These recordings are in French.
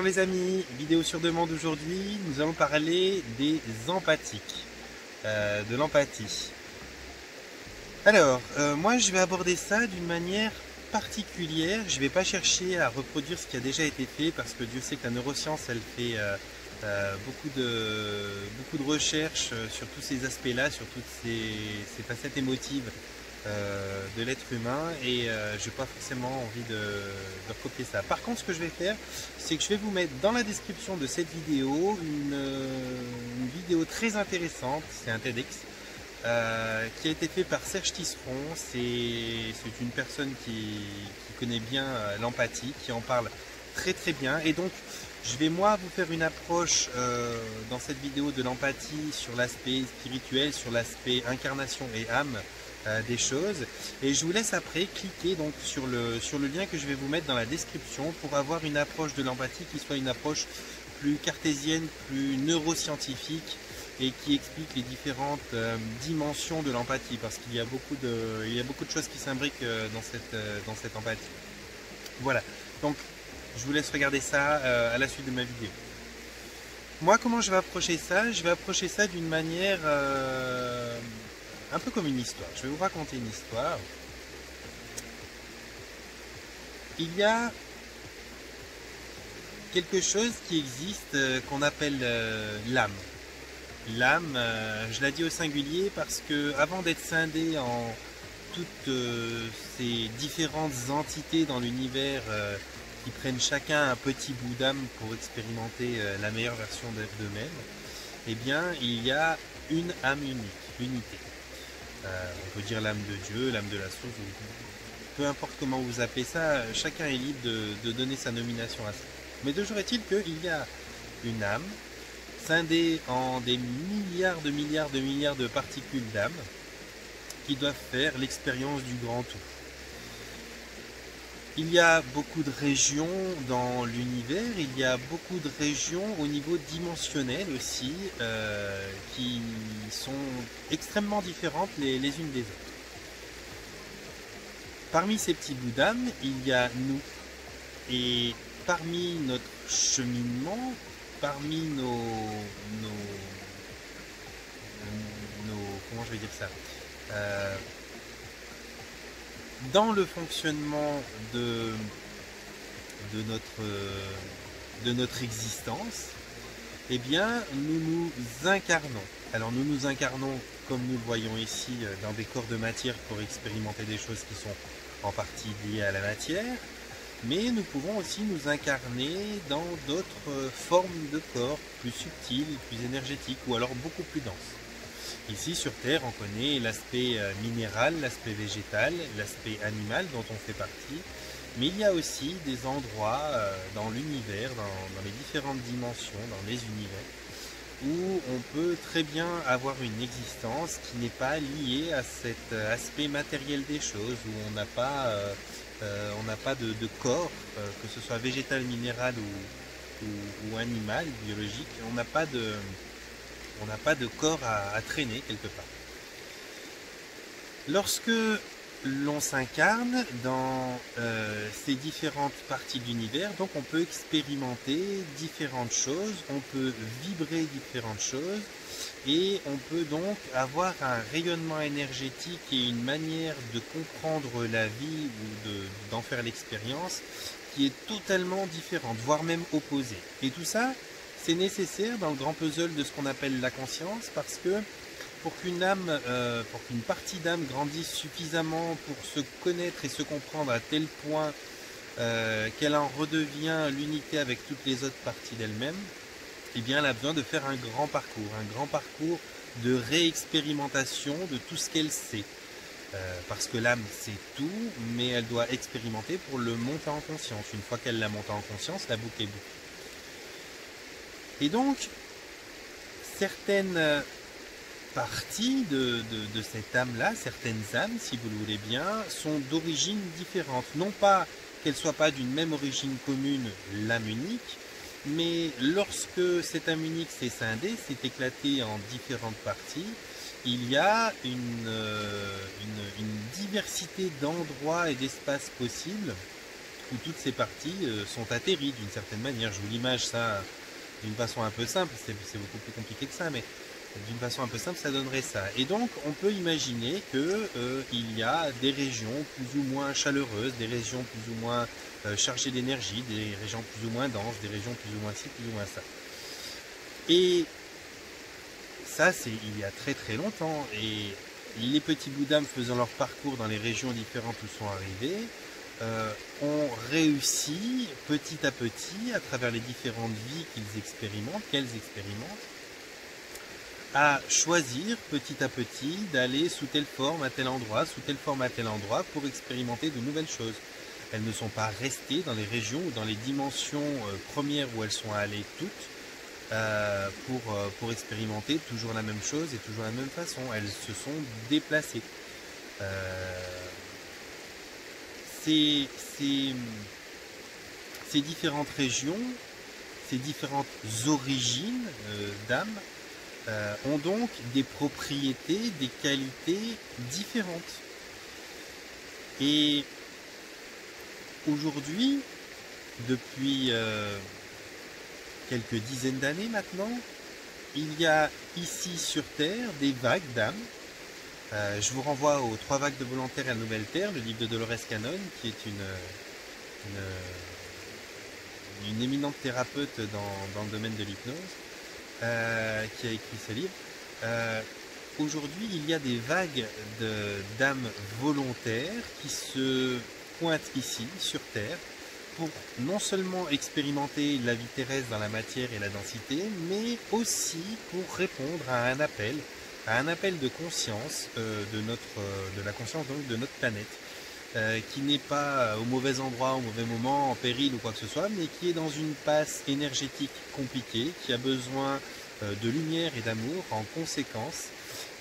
les amis, vidéo sur demande aujourd'hui, nous allons parler des empathiques, de l'empathie. Alors, moi je vais aborder ça d'une manière particulière, je ne vais pas chercher à reproduire ce qui a déjà été fait parce que Dieu sait que la neuroscience elle fait beaucoup de recherches sur tous ces aspects-là, sur toutes ces facettes émotives de l'être humain et je n'ai pas forcément envie de recopier ça. Par contre, ce que je vais faire, c'est que je vais vous mettre dans la description de cette vidéo une vidéo très intéressante, c'est un TEDx, qui a été fait par Serge Tisseron. C'est une personne qui connaît bien l'empathie, qui en parle très très bien et donc je vais moi vous faire une approche dans cette vidéo de l'empathie sur l'aspect spirituel, sur l'aspect incarnation et âme des choses, et je vous laisse après cliquer donc sur le lien que je vais vous mettre dans la description pour avoir une approche de l'empathie qui soit une approche plus cartésienne, plus neuroscientifique et qui explique les différentes dimensions de l'empathie, parce qu'il y a beaucoup de choses qui s'imbriquent dans cette empathie. Voilà, donc je vous laisse regarder ça à la suite de ma vidéo. Moi, comment je vais approcher ça? Je vais approcher ça d'une manière un peu comme une histoire. Je vais vous raconter une histoire. Il y a quelque chose qui existe qu'on appelle l'âme. L'âme, je la dis au singulier parce que avant d'être scindé en toutes ces différentes entités dans l'univers qui prennent chacun un petit bout d'âme pour expérimenter la meilleure version d'eux-mêmes, eh bien il y a une âme unique, l'unité. On peut dire l'âme de Dieu, l'âme de la source, peu importe comment vous appelez ça, chacun est libre de donner sa nomination à ça. Mais toujours est-il qu'il y a une âme scindée en des milliards de particules d'âme qui doivent faire l'expérience du grand tout. Il y a beaucoup de régions dans l'univers, il y a beaucoup de régions au niveau dimensionnel aussi, qui sont extrêmement différentes les unes des autres. Parmi ces petits bouts d'âme, il y a nous. Et parmi notre cheminement, parmi comment je vais dire ça, dans le fonctionnement de notre existence, eh bien, nous nous incarnons. Alors nous nous incarnons, comme nous le voyons ici, dans des corps de matière pour expérimenter des choses qui sont en partie liées à la matière, mais nous pouvons aussi nous incarner dans d'autres formes de corps, plus subtiles, plus énergétiques, ou alors beaucoup plus denses. Ici sur Terre, on connaît l'aspect minéral, l'aspect végétal, l'aspect animal dont on fait partie, mais il y a aussi des endroits dans l'univers, dans les différentes dimensions, dans les univers, où on peut très bien avoir une existence qui n'est pas liée à cet aspect matériel des choses, où on n'a pas, de corps, que ce soit végétal, minéral ou animal, biologique, on n'a pas de corps à traîner quelque part. Lorsque l'on s'incarne dans ces différentes parties de l'univers, donc on peut expérimenter différentes choses, on peut vibrer différentes choses, et on peut donc avoir un rayonnement énergétique et une manière de comprendre la vie ou d'en faire l'expérience qui est totalement différente, voire même opposée. Et tout ça, c'est nécessaire dans le grand puzzle de ce qu'on appelle la conscience, parce que pour qu'une âme, pour qu'une partie d'âme grandisse suffisamment pour se connaître et se comprendre à tel point qu'elle en redevient l'unité avec toutes les autres parties d'elle-même, eh bien elle a besoin de faire un grand parcours de réexpérimentation de tout ce qu'elle sait. Parce que l'âme sait tout, mais elle doit expérimenter pour le monter en conscience. Une fois qu'elle l'a monté en conscience, la boucle est bouclée. Et donc, certaines parties de cette âme-là, certaines âmes, si vous le voulez bien, sont d'origine différente. Non pas qu'elles ne soient pas d'une même origine commune, l'âme unique, mais lorsque cette âme unique s'est scindée, s'est éclatée en différentes parties, il y a une diversité d'endroits et d'espaces possibles où toutes ces parties sont atterries d'une certaine manière. Je vous l'image ça d'une façon un peu simple, c'est beaucoup plus compliqué que ça, mais d'une façon un peu simple, ça donnerait ça. Et donc, on peut imaginer que il y a des régions plus ou moins chaleureuses, des régions plus ou moins chargées d'énergie, des régions plus ou moins denses, des régions plus ou moins ci, plus ou moins ça. Et ça, c'est il y a très très longtemps. Et les petits bouts d'âme faisant leur parcours dans les régions différentes où sont arrivés, ont réussi petit à petit, à travers les différentes vies qu'elles expérimentent, à choisir petit à petit d'aller sous telle forme à tel endroit, sous telle forme à tel endroit pour expérimenter de nouvelles choses. Elles ne sont pas restées dans les régions ou dans les dimensions premières où elles sont allées toutes pour expérimenter toujours la même chose et toujours la même façon. Elles se sont déplacées. Ces différentes régions, ces différentes origines d'âme ont donc des propriétés, des qualités différentes. Et aujourd'hui, depuis quelques dizaines d'années maintenant, il y a ici sur Terre des vagues d'âmes. Je vous renvoie aux 3 vagues de volontaires et à la Nouvelle Terre, le livre de Dolores Cannon, qui est une éminente thérapeute dans le domaine de l'hypnose, qui a écrit ce livre. Aujourd'hui, il y a des vagues d'âmes volontaires qui se pointent ici, sur Terre, pour non seulement expérimenter la vie terrestre dans la matière et la densité, mais aussi pour répondre à un appel de conscience de la conscience donc de notre planète, qui n'est pas au mauvais endroit, au mauvais moment, en péril ou quoi que ce soit, mais qui est dans une passe énergétique compliquée, qui a besoin de lumière et d'amour en conséquence,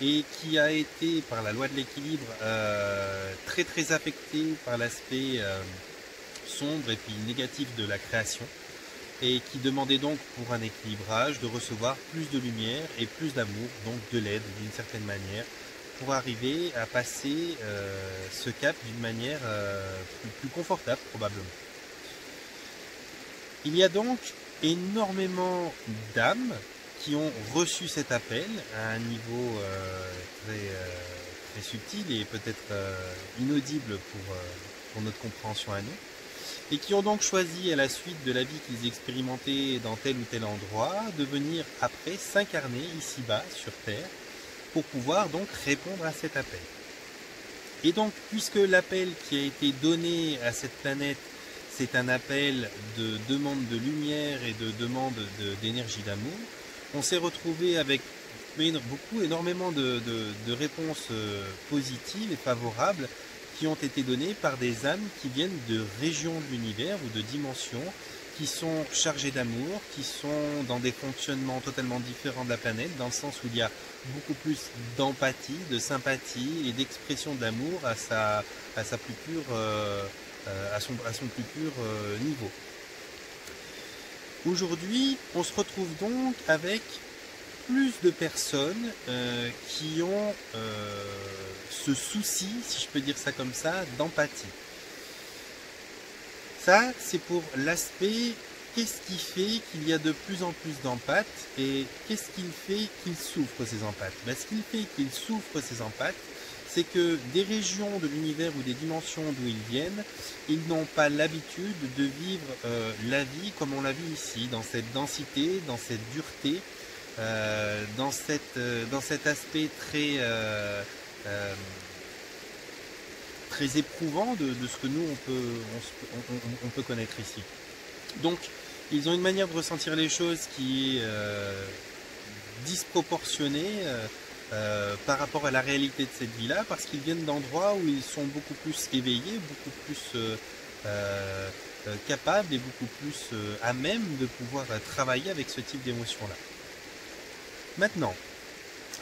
et qui a été, par la loi de l'équilibre, très très affecté par l'aspect sombre et puis négatif de la création, et qui demandait donc pour un équilibrage de recevoir plus de lumière et plus d'amour, donc de l'aide d'une certaine manière, pour arriver à passer ce cap d'une manière plus confortable probablement. Il y a donc énormément d'âmes qui ont reçu cet appel à un niveau très subtil et peut-être inaudible pour notre compréhension à nous, et qui ont donc choisi à la suite de la vie qu'ils expérimentaient dans tel ou tel endroit de venir après s'incarner ici-bas sur Terre pour pouvoir donc répondre à cet appel. Et donc, puisque l'appel qui a été donné à cette planète, c'est un appel de demande de lumière et de demande d'énergie d'amour, on s'est retrouvé avec énormément de réponses positives et favorables qui ont été données par des âmes qui viennent de régions de l'univers ou de dimensions qui sont chargées d'amour, qui sont dans des fonctionnements totalement différents de la planète, dans le sens où il y a beaucoup plus d'empathie, de sympathie et d'expression d'amour à son plus pur niveau. Aujourd'hui, on se retrouve donc avec plus de personnes qui ont ce souci, si je peux dire ça comme ça, d'empathie. Ça, c'est pour l'aspect qu'est-ce qui fait qu'il y a de plus en plus d'empathes et qu'est-ce qui fait qu'ils souffrent ces empathes. Ce qui fait qu'ils souffrent ces empathes, c'est que des régions de l'univers ou des dimensions d'où ils viennent, ils n'ont pas l'habitude de vivre la vie comme on la vit ici, dans cette densité, dans cette dureté, dans cet aspect très éprouvant de ce que nous on peut connaître ici. Donc ils ont une manière de ressentir les choses qui est disproportionnée par rapport à la réalité de cette vie-là, parce qu'ils viennent d'endroits où ils sont beaucoup plus éveillés, beaucoup plus capables et beaucoup plus à même de pouvoir travailler avec ce type d'émotion-là. Maintenant,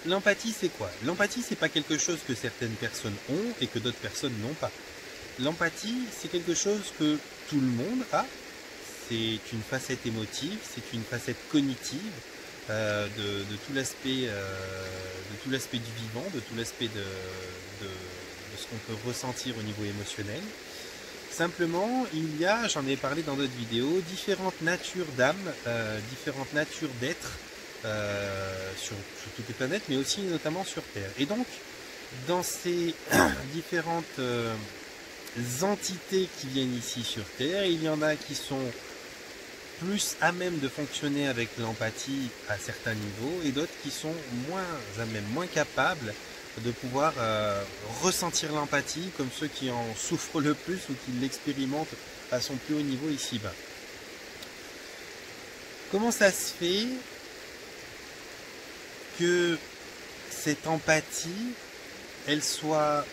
l'empathie c'est quoi? L'empathie c'est pas quelque chose que certaines personnes ont et que d'autres personnes n'ont pas. L'empathie c'est quelque chose que tout le monde a, c'est une facette émotive, c'est une facette cognitive de tout l'aspect du vivant, de tout l'aspect de ce qu'on peut ressentir au niveau émotionnel. Simplement, il y a, j'en ai parlé dans d'autres vidéos, différentes natures d'âme, différentes natures d'être sur toutes les planètes, mais aussi notamment sur Terre. Et donc, dans ces différentes entités qui viennent ici sur Terre, il y en a qui sont plus à même de fonctionner avec l'empathie à certains niveaux, et d'autres qui sont moins à même, moins capables de pouvoir ressentir l'empathie, comme ceux qui en souffrent le plus ou qui l'expérimentent à son plus haut niveau ici-bas. Comment ça se fait que cette empathie, elle soit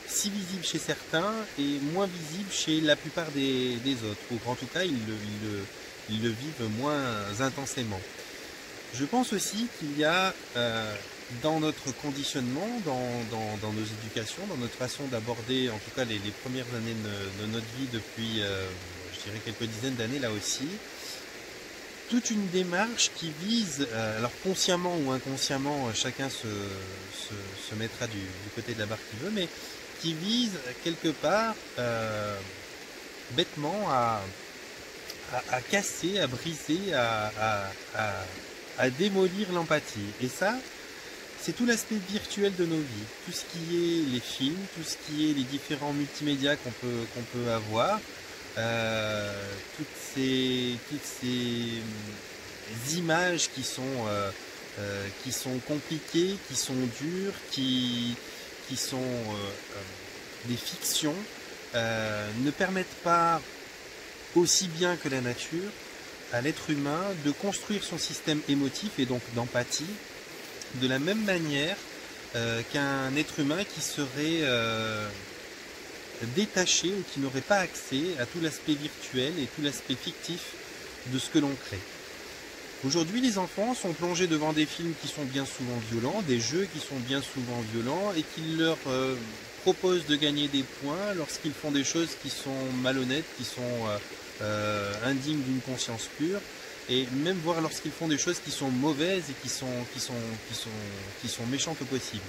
si visible chez certains et moins visible chez la plupart des autres, ou en tout cas ils le vivent moins intensément? Je pense aussi qu'il y a dans notre conditionnement, dans nos éducations, dans notre façon d'aborder en tout cas les premières années de notre vie depuis je dirais quelques dizaines d'années là aussi, toute une démarche qui vise, alors consciemment ou inconsciemment, chacun se mettra du côté de la barre qu'il veut, mais qui vise quelque part bêtement à casser, à briser, à démolir l'empathie. Et ça, c'est tout l'aspect virtuel de nos vies. Tout ce qui est les films, tout ce qui est les différents multimédias qu'on peut avoir, toutes ces images qui sont compliquées, qui sont dures, qui sont des fictions, ne permettent pas, aussi bien que la nature, à l'être humain de construire son système émotif et donc d'empathie de la même manière qu'un être humain qui serait détaché ou qui n'aurait pas accès à tout l'aspect virtuel et tout l'aspect fictif de ce que l'on crée. Aujourd'hui, les enfants sont plongés devant des films qui sont bien souvent violents, des jeux qui sont bien souvent violents et qui leur proposent de gagner des points lorsqu'ils font des choses qui sont malhonnêtes, qui sont indignes d'une conscience pure, et même voire lorsqu'ils font des choses qui sont mauvaises et qui sont méchantes au possible.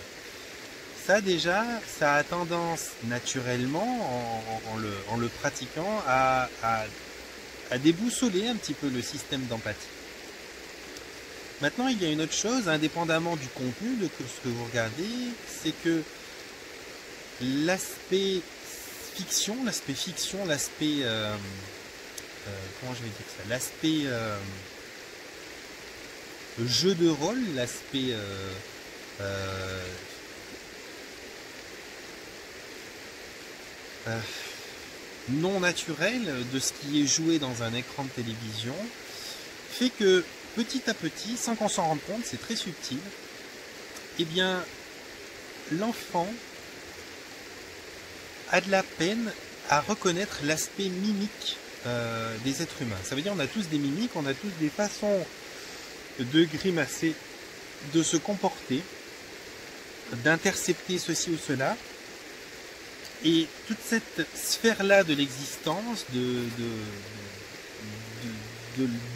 Ça déjà, ça a tendance naturellement, en le pratiquant, à déboussoler un petit peu le système d'empathie. Maintenant, il y a une autre chose, indépendamment du contenu de ce que vous regardez, c'est que l'aspect fiction, l'aspect comment je vais dire ça, l'aspect jeu de rôle, l'aspect non naturel de ce qui est joué dans un écran de télévision fait que petit à petit, sans qu'on s'en rende compte, c'est très subtil, eh bien l'enfant a de la peine à reconnaître l'aspect mimique des êtres humains. Ça veut dire qu'on a tous des mimiques, on a tous des façons de grimacer, de se comporter, d'intercepter ceci ou cela. Et toute cette sphère-là de l'existence,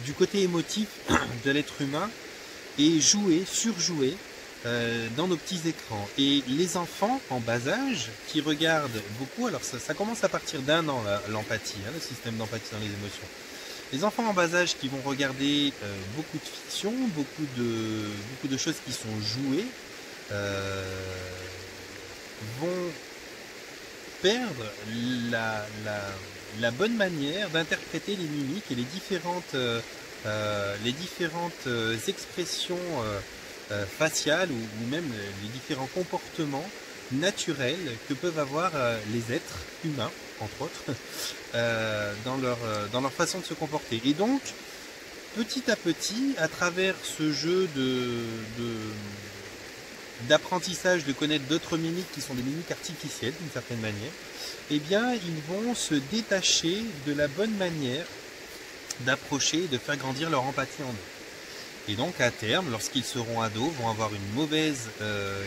du côté émotif de l'être humain, est jouée, surjouée dans nos petits écrans. Et les enfants en bas âge qui regardent beaucoup, alors ça commence à partir d'1 an l'empathie, le système d'empathie dans les émotions. Les enfants en bas âge qui vont regarder beaucoup de fiction, beaucoup de choses qui sont jouées, vont perdre la bonne manière d'interpréter les mimiques et les différentes expressions faciales ou même les différents comportements naturels que peuvent avoir les êtres humains, entre autres, dans leur façon de se comporter. Et donc, petit à petit, à travers ce jeu d'apprentissage, de connaître d'autres mimiques qui sont des mimiques artificielles d'une certaine manière, eh bien ils vont se détacher de la bonne manière d'approcher et de faire grandir leur empathie en eux. Et donc à terme, lorsqu'ils seront ados, vont avoir une mauvaise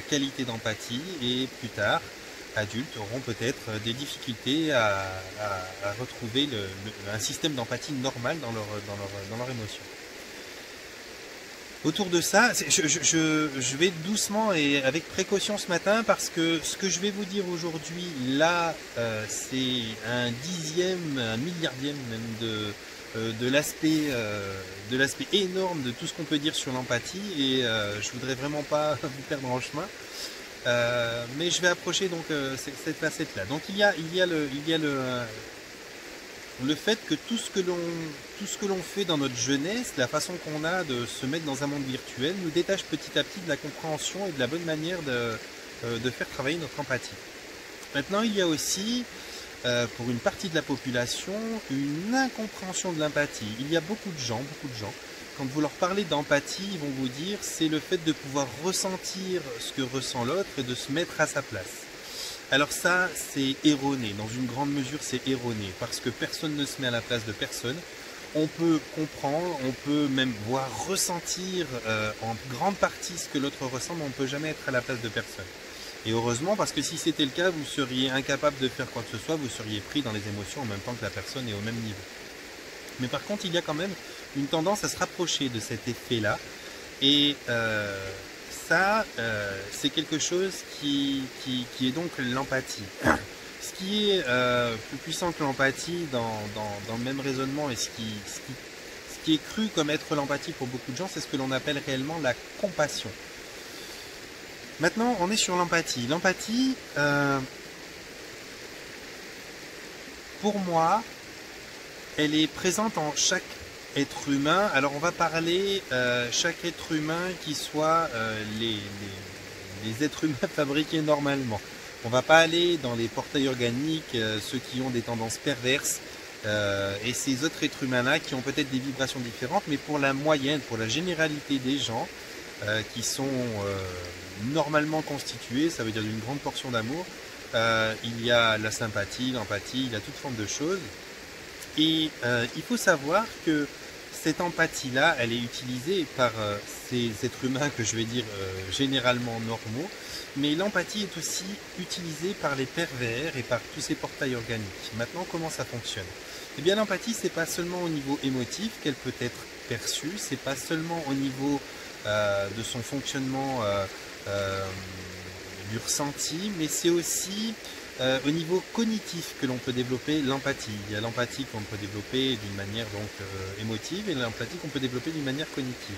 qualité d'empathie et plus tard, adultes, auront peut-être des difficultés à retrouver un système d'empathie normal dans leur émotion. Autour de ça, je vais doucement et avec précaution ce matin parce que ce que je vais vous dire aujourd'hui, là, c'est un dixième, un milliardième même de l'aspect énorme de tout ce qu'on peut dire sur l'empathie et je voudrais vraiment pas vous perdre en chemin. Mais je vais approcher donc cette facette-là. Donc il y a le fait que tout ce que l'on fait dans notre jeunesse, la façon qu'on a de se mettre dans un monde virtuel, nous détache petit à petit de la compréhension et de la bonne manière de faire travailler notre empathie. Maintenant, il y a aussi, pour une partie de la population, une incompréhension de l'empathie. Il y a beaucoup de gens, quand vous leur parlez d'empathie, ils vont vous dire c'est le fait de pouvoir ressentir ce que ressent l'autre et de se mettre à sa place. Alors ça, c'est erroné, dans une grande mesure c'est erroné, parce que personne ne se met à la place de personne. On peut comprendre, on peut même voir ressentir en grande partie ce que l'autre ressent, mais on ne peut jamais être à la place de personne. Et heureusement, parce que si c'était le cas, vous seriez incapable de faire quoi que ce soit, vous seriez pris dans les émotions en même temps que la personne est au même niveau. Mais par contre, il y a quand même une tendance à se rapprocher de cet effet-là, et ça, c'est quelque chose qui est donc l'empathie. Ce qui est plus puissant que l'empathie dans le même raisonnement et ce qui est cru comme être l'empathie pour beaucoup de gens, c'est ce que l'on appelle réellement la compassion. Maintenant, on est sur l'empathie. L'empathie, pour moi, elle est présente en chaque être humain. Alors on va parler chaque être humain qui soit les êtres humains fabriqués normalement. On va pas aller dans les portails organiques, ceux qui ont des tendances perverses et ces autres êtres humains là qui ont peut-être des vibrations différentes, mais pour la moyenne, pour la généralité des gens qui sont normalement constitués, ça veut dire d'une grande portion d'amour, il y a la sympathie, l'empathie, il y a toute forme de choses. Et il faut savoir que cette empathie-là, elle est utilisée par ces êtres humains que je vais dire généralement normaux, mais l'empathie est aussi utilisée par les pervers et par tous ces portails organiques. Maintenant, comment ça fonctionne? Eh bien, l'empathie, c'est pas seulement au niveau émotif qu'elle peut être perçue, c'est pas seulement au niveau de son fonctionnement du ressenti, mais c'est aussi au niveau cognitif que l'on peut développer l'empathie. Il y a l'empathie qu'on peut développer d'une manière donc émotive et l'empathie qu'on peut développer d'une manière cognitive.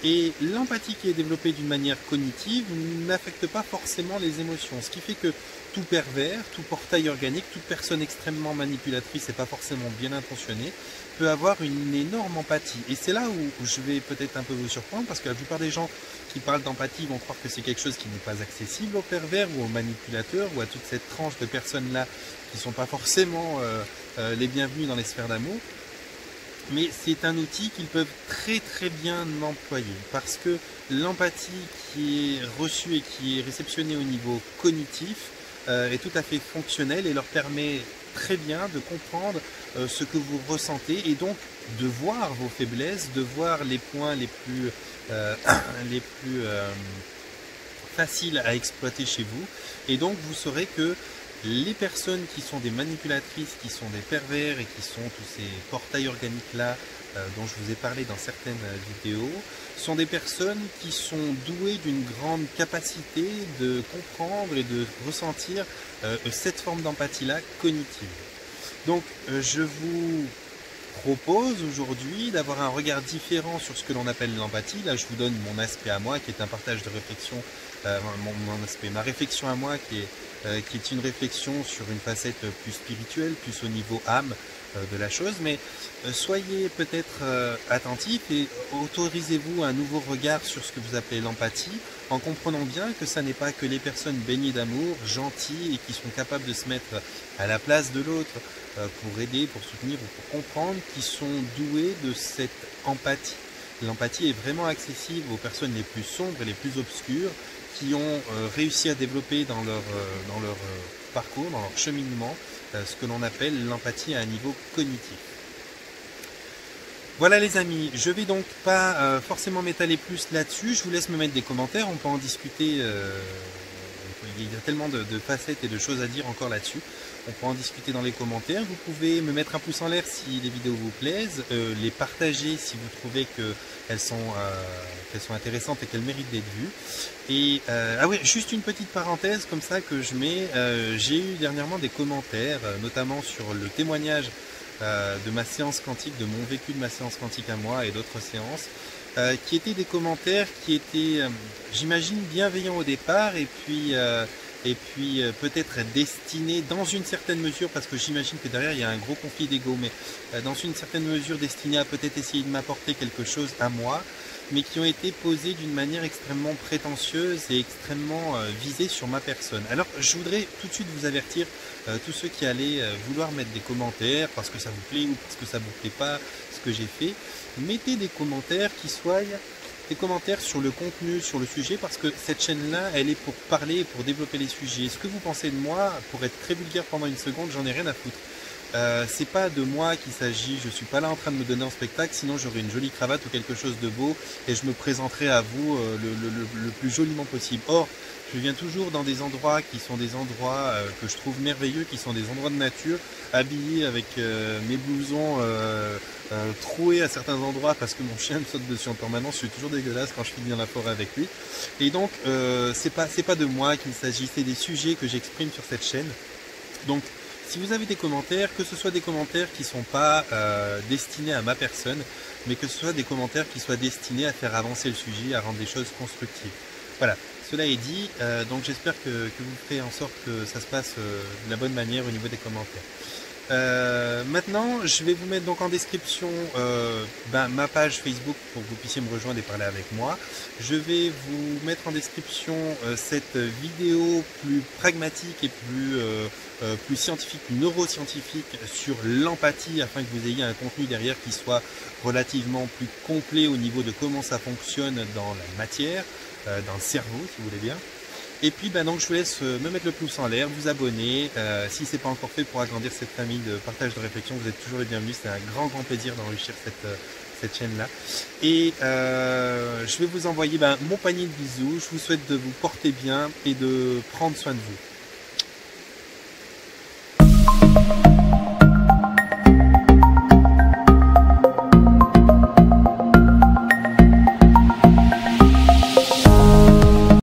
Et l'empathie qui est développée d'une manière cognitive n'affecte pas forcément les émotions. Ce qui fait que tout pervers, tout portail organique, toute personne extrêmement manipulatrice et pas forcément bien intentionnée peut avoir une énorme empathie. Et c'est là où je vais peut-être un peu vous surprendre, parce que la plupart des gens qui parlent d'empathie vont croire que c'est quelque chose qui n'est pas accessible aux pervers ou aux manipulateurs ou à toute cette tranche de personnes-là qui ne sont pas forcément les bienvenus dans les sphères d'amour. Mais c'est un outil qu'ils peuvent très très bien employer, parce que l'empathie qui est reçue et qui est réceptionnée au niveau cognitif est tout à fait fonctionnelle et leur permet très bien de comprendre ce que vous ressentez et donc de voir vos faiblesses, de voir les points les plus faciles à exploiter chez vous, et donc vous saurez que les personnes qui sont des manipulatrices, qui sont des pervers et qui sont tous ces portails organiques-là dont je vous ai parlé dans certaines vidéos, sont des personnes qui sont douées d'une grande capacité de comprendre et de ressentir cette forme d'empathie-là cognitive. Donc je vous propose aujourd'hui d'avoir un regard différent sur ce que l'on appelle l'empathie. Là, je vous donne mon aspect à moi, qui est un partage de réflexion, ma réflexion à moi, qui est une réflexion sur une facette plus spirituelle, plus au niveau âme de la chose. Mais soyez peut-être attentifs et autorisez-vous un nouveau regard sur ce que vous appelez l'empathie, en comprenant bien que ça n'est pas que les personnes baignées d'amour, gentilles et qui sont capables de se mettre à la place de l'autre pour aider, pour soutenir ou pour comprendre, qui sont doués de cette empathie. L'empathie est vraiment accessible aux personnes les plus sombres et les plus obscures, qui ont réussi à développer dans leur parcours, dans leur cheminement, ce que l'on appelle l'empathie à un niveau cognitif. Voilà les amis, je vais donc pas forcément m'étaler plus là-dessus, je vous laisse me mettre des commentaires, on peut en discuter il y a tellement de facettes et de choses à dire encore là-dessus. On peut en discuter dans les commentaires. Vous pouvez me mettre un pouce en l'air si les vidéos vous plaisent, les partager si vous trouvez qu'elles sont intéressantes et qu'elles méritent d'être vues. Et ah oui, juste une petite parenthèse comme ça que je mets. J'ai eu dernièrement des commentaires, notamment sur le témoignage de ma séance quantique, de mon vécu de ma séance quantique à moi et d'autres séances, qui étaient des commentaires qui étaient, j'imagine, bienveillants au départ et puis peut-être destinés dans une certaine mesure, parce que j'imagine que derrière il y a un gros conflit d'ego, mais dans une certaine mesure destinés à peut-être essayer de m'apporter quelque chose à moi, mais qui ont été posés d'une manière extrêmement prétentieuse et extrêmement visée sur ma personne. Alors je voudrais tout de suite vous avertir, tous ceux qui allaient vouloir mettre des commentaires parce que ça vous plaît ou parce que ça vous plaît pas ce que j'ai fait, mettez des commentaires qui soient des commentaires sur le contenu, sur le sujet, parce que cette chaîne-là, elle est pour parler et pour développer les sujets. Ce que vous pensez de moi, pour être très vulgaire pendant une seconde, j'en ai rien à foutre. C'est pas de moi qu'il s'agit, je suis pas là en train de me donner en spectacle, sinon j'aurais une jolie cravate ou quelque chose de beau et je me présenterai à vous le plus joliment possible. Or, je viens toujours dans des endroits qui sont des endroits que je trouve merveilleux, qui sont des endroits de nature, habillés avec mes blousons troués à certains endroits parce que mon chien me saute dessus en permanence. Je suis toujours dégueulasse quand je finis dans la forêt avec lui. Et donc, c'est pas de moi qu'il s'agit, c'est des sujets que j'exprime sur cette chaîne. Donc, si vous avez des commentaires, que ce soit des commentaires qui ne sont pas destinés à ma personne, mais que ce soit des commentaires qui soient destinés à faire avancer le sujet, à rendre des choses constructives. Voilà, cela est dit, donc j'espère que vous ferez en sorte que ça se passe de la bonne manière au niveau des commentaires. Maintenant, je vais vous mettre donc en description ma page Facebook pour que vous puissiez me rejoindre et parler avec moi. Je vais vous mettre en description cette vidéo plus pragmatique et plus scientifique, plus neuroscientifique sur l'empathie, afin que vous ayez un contenu derrière qui soit relativement plus complet au niveau de comment ça fonctionne dans la matière, dans le cerveau si vous voulez bien. Et puis donc je vous laisse me mettre le pouce en l'air, vous abonner, si ce n'est pas encore fait, pour agrandir cette famille de partage de réflexion. Vous êtes toujours les bienvenus, c'est un grand plaisir d'enrichir cette chaîne-là. Et je vais vous envoyer mon panier de bisous, je vous souhaite de vous porter bien et de prendre soin de vous.